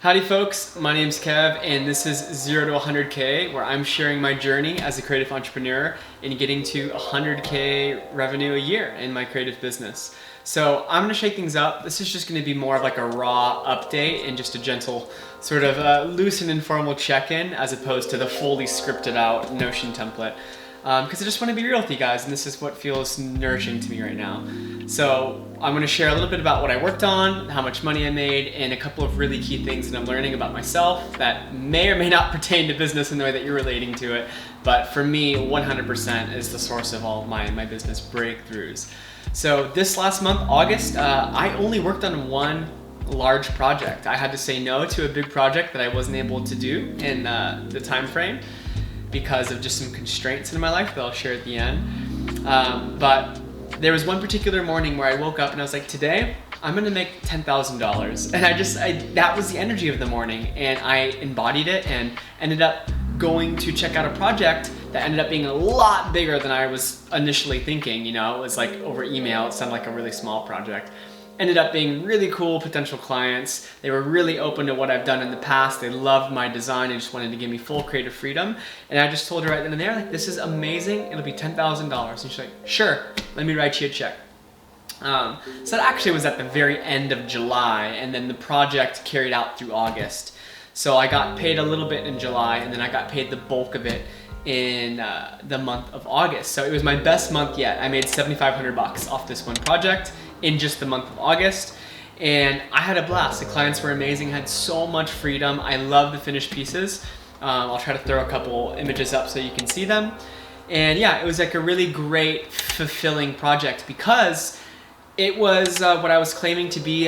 Howdy folks, my name's Kev and this is 0 to 100K, where I'm sharing my journey as a creative entrepreneur in getting to 100K revenue a year in my creative business. So I'm gonna shake things up. This is just gonna be more of like a raw update and just a gentle sort of loose and informal check-in as opposed to the fully scripted out Notion template. Because I just want to be real with you guys, and this is what feels nourishing to me right now. So I'm going to share a little bit about what I worked on, how much money I made, and a couple of really key things that I'm learning about myself that may or may not pertain to business in the way that you're relating to it. But for me, 100% is the source of all my business breakthroughs. So this last month, August, I only worked on one large project. I had to say no to a big project that I wasn't able to do in the time frame, because of just some constraints in my life that I'll share at the end. But there was one particular morning where I woke up and I was like, today I'm gonna make $10,000. And that was the energy of the morning, and I embodied it and ended up going to check out a project that ended up being a lot bigger than I was initially thinking. You know, it was like over email, it sounded like a really small project. Ended up being really cool potential clients. They were really open to what I've done in the past. They loved my design and just wanted to give me full creative freedom. And I just told her right then and there, like, this is amazing. It'll be $10,000. And she's like, sure, let me write you a check. So that actually was at the very end of July, and then the project carried out through August. So I got paid a little bit in July, and then I got paid the bulk of it in the month of August. So it was my best month yet. I made $7,500 off this one project in just the month of August, and I had a blast. The clients were amazing, had so much freedom. I love the finished pieces. I'll try to throw a couple images up so you can see them. And yeah, it was like a really great, fulfilling project because it was what I was claiming to be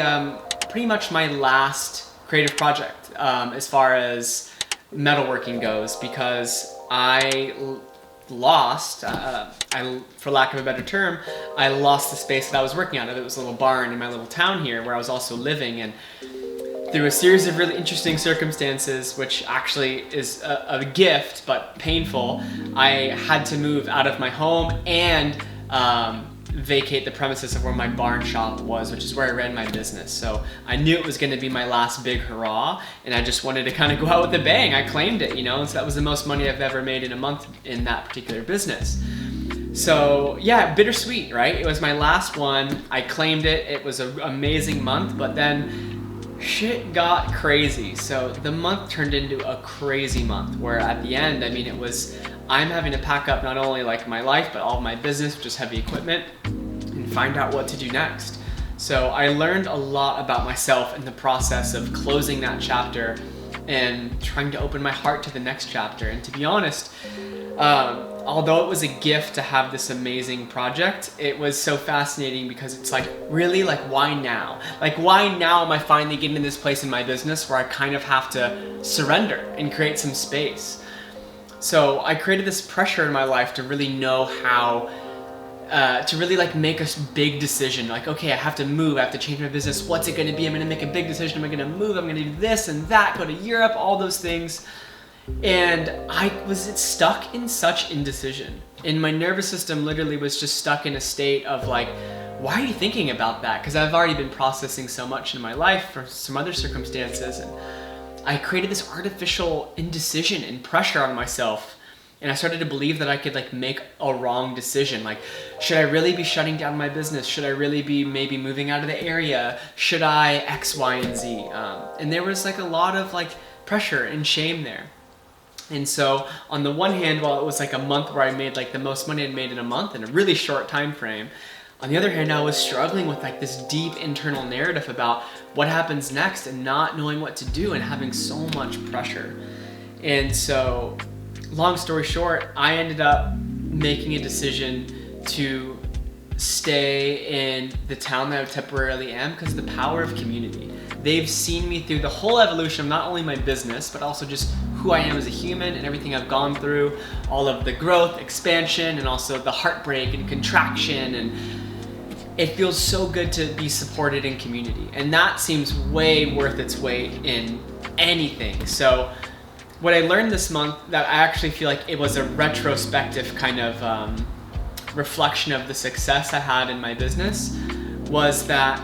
pretty much my last creative project as far as metalworking goes, because I lost, for lack of a better term, I lost the space that I was working out of. It was a little barn in my little town here where I was also living, and through a series of really interesting circumstances, which actually is a gift but painful, I had to move out of my home and vacate the premises of where my barn shop was, which is where I ran my business. So I knew it was going to be my last big hurrah, and I just wanted to kind of go out with a bang. I claimed it, you know, and so that was the most money I've ever made in a month in that particular business. So yeah, bittersweet, right? It was my last one. I claimed it. It was an amazing month, but then shit got crazy. So the month turned into a crazy month where at the end, I mean, it was, I'm having to pack up not only like my life, but all of my business, which is heavy equipment, and find out what to do next. So I learned a lot about myself in the process of closing that chapter and trying to open my heart to the next chapter. And to be honest, although it was a gift to have this amazing project, it was so fascinating because it's like, really, like, why now? Like, why now am I finally getting to this place in my business where I kind of have to surrender and create some space? So I created this pressure in my life to really know how to really like make a big decision. Like, okay, I have to move, I have to change my business. What's it gonna be? I'm gonna make a big decision. Am I gonna move? I'm gonna do this and that, go to Europe, all those things. And I was stuck in such indecision. And my nervous system literally was just stuck in a state of like, why are you thinking about that? Because I've already been processing so much in my life for some other circumstances. And I created this artificial indecision and pressure on myself, and I started to believe that I could like make a wrong decision. Like, should I really be shutting down my business? Should I really be maybe moving out of the area? Should I X, Y, and Z? And there was like a lot of like pressure and shame there. And so on the one hand, while it was like a month where I made like the most money I'd made in a month in a really short time frame, on the other hand, I was struggling with like this deep internal narrative about what happens next and not knowing what to do and having so much pressure. And so, long story short, I ended up making a decision to stay in the town that I temporarily am because of the power of community. They've seen me through the whole evolution of not only my business, but also just who I am as a human and everything I've gone through, all of the growth, expansion, and also the heartbreak and contraction, and it feels so good to be supported in community. And that seems way worth its weight in anything. So what I learned this month, that I actually feel like it was a retrospective kind of reflection of the success I had in my business, was that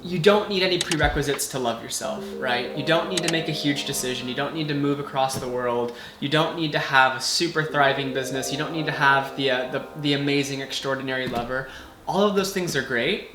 you don't need any prerequisites to love yourself, right? You don't need to make a huge decision. You don't need to move across the world. You don't need to have a super thriving business. You don't need to have the amazing, extraordinary lover. All of those things are great,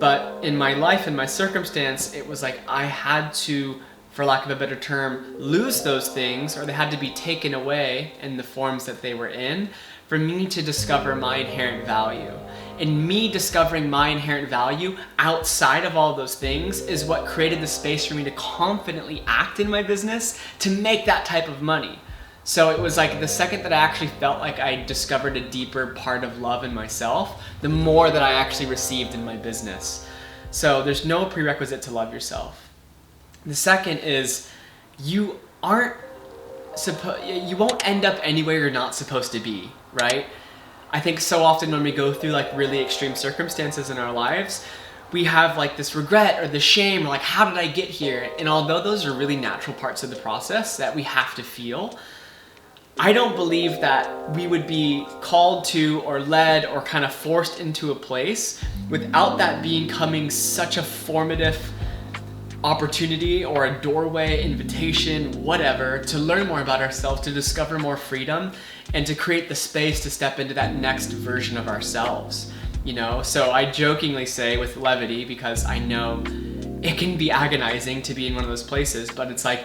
but in my life, in my circumstance, it was like I had to, for lack of a better term, lose those things, or they had to be taken away in the forms that they were in, for me to discover my inherent value. And me discovering my inherent value outside of all those things is what created the space for me to confidently act in my business to make that type of money. So it was like the second that I actually felt like I discovered a deeper part of love in myself, the more that I actually received in my business. So there's no prerequisite to love yourself. The second is you won't end up anywhere you're not supposed to be, right? I think so often when we go through like really extreme circumstances in our lives, we have like this regret or the shame, or like, how did I get here? And although those are really natural parts of the process that we have to feel, I don't believe that we would be called to or led or kind of forced into a place without that becoming such a formative opportunity or a doorway, invitation, whatever, to learn more about ourselves, to discover more freedom, and to create the space to step into that next version of ourselves. You know, so I jokingly say with levity, because I know it can be agonizing to be in one of those places, but it's like,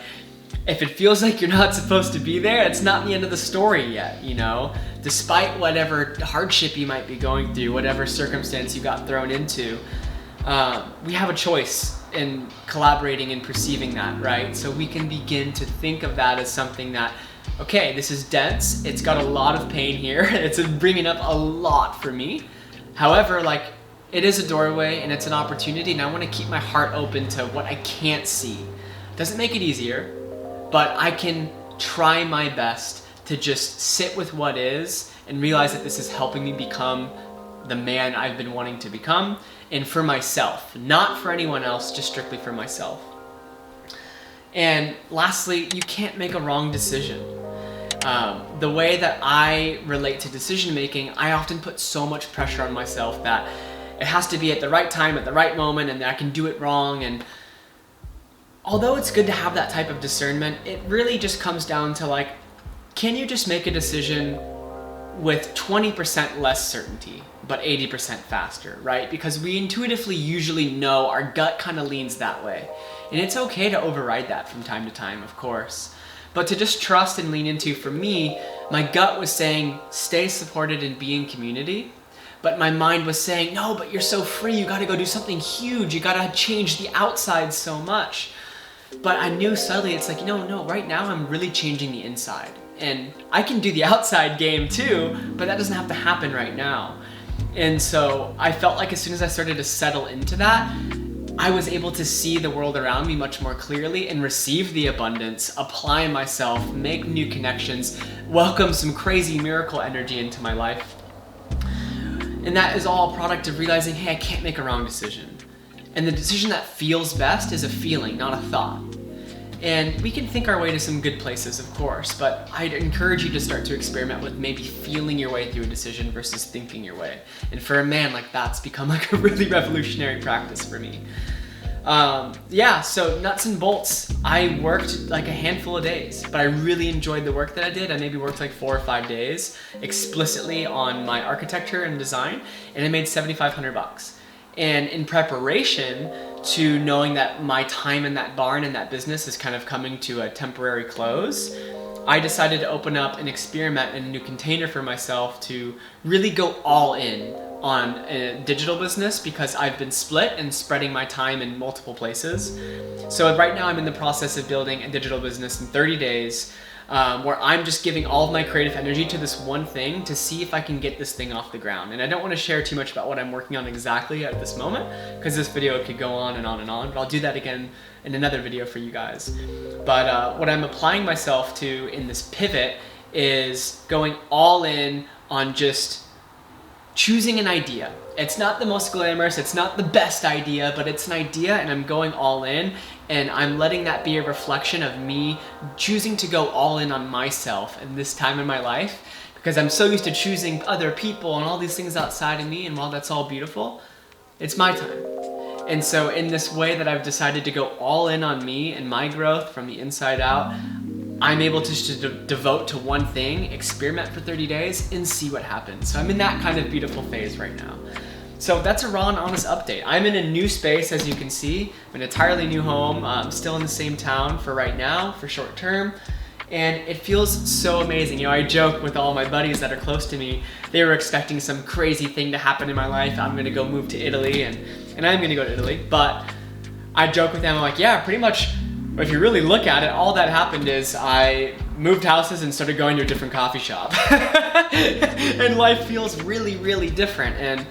if it feels like you're not supposed to be there, it's not the end of the story yet, you know? Despite whatever hardship you might be going through, whatever circumstance you got thrown into, we have a choice in collaborating and perceiving that, right? So we can begin to think of that as something that, okay, this is dense, it's got a lot of pain here, it's bringing up a lot for me. However, like, it is a doorway and it's an opportunity, and I want to keep my heart open to what I can't see. Doesn't make it easier, but I can try my best to just sit with what is and realize that this is helping me become the man I've been wanting to become, and for myself, not for anyone else, just strictly for myself. And lastly, you can't make a wrong decision. The way that I relate to decision making, I often put so much pressure on myself that it has to be at the right time, at the right moment, and that I can do it wrong. And although it's good to have that type of discernment, it really just comes down to like, can you just make a decision with 20% less certainty, but 80% faster, right? Because we intuitively usually know, our gut kind of leans that way. And it's okay to override that from time to time, of course. But to just trust and lean into, for me, my gut was saying, stay supported and be in community. But my mind was saying, no, but you're so free, you gotta go do something huge, you gotta change the outside so much. But I knew subtly, it's like, no, right now I'm really changing the inside. And I can do the outside game too, but that doesn't have to happen right now. And so I felt like as soon as I started to settle into that, I was able to see the world around me much more clearly and receive the abundance, apply myself, make new connections, welcome some crazy miracle energy into my life. And that is all a product of realizing, hey, I can't make a wrong decision. And the decision that feels best is a feeling, not a thought. And we can think our way to some good places, of course, but I'd encourage you to start to experiment with maybe feeling your way through a decision versus thinking your way. And for a man, like, that's become like a really revolutionary practice for me. So nuts and bolts, I worked like a handful of days, but I really enjoyed the work that I did. I maybe worked like 4 or 5 days explicitly on my architecture and design, and I made $7,500. And in preparation to knowing that my time in that barn and that business is kind of coming to a temporary close, I decided to open up and experiment in a new container for myself to really go all in on a digital business, because I've been split and spreading my time in multiple places. So right now I'm in the process of building a digital business in 30 days, where I'm just giving all of my creative energy to this one thing to see if I can get this thing off the ground. And I don't want to share too much about what I'm working on exactly at this moment, because this video could go on and on and on, but I'll do that again in another video for you guys. But what I'm applying myself to in this pivot is going all in on just choosing an idea. It's not the most glamorous, it's not the best idea, but it's an idea, and I'm going all in, and I'm letting that be a reflection of me choosing to go all in on myself in this time in my life, because I'm so used to choosing other people and all these things outside of me, and while that's all beautiful, it's my time. And so in this way that I've decided to go all in on me and my growth from the inside out, I'm able to just devote to one thing, experiment for 30 days, and see what happens. So I'm in that kind of beautiful phase right now. So that's a raw and honest update. I'm in a new space, as you can see, an entirely new home. I'm still in the same town for right now, for short term. And it feels so amazing. You know, I joke with all my buddies that are close to me. They were expecting some crazy thing to happen in my life. I'm gonna go move to Italy, and I'm gonna go to Italy. But I joke with them, I'm like, yeah, pretty much, if you really look at it, all that happened is I moved houses and started going to a different coffee shop. And life feels really, really different. And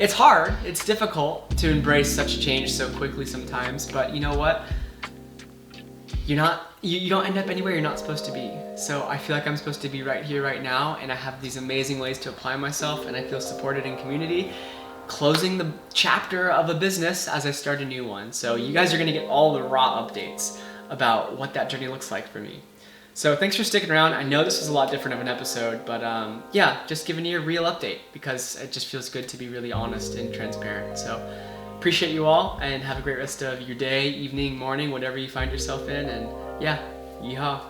it's hard, it's difficult to embrace such change so quickly sometimes, but you know what? You don't end up anywhere you're not supposed to be. So I feel like I'm supposed to be right here, right now, and I have these amazing ways to apply myself, and I feel supported in community, closing the chapter of a business as I start a new one. So you guys are gonna get all the raw updates about what that journey looks like for me. So thanks for sticking around. I know this was a lot different of an episode, but yeah, just giving you a real update because it just feels good to be really honest and transparent. So appreciate you all, and have a great rest of your day, evening, morning, whatever you find yourself in, and yeah, yeehaw.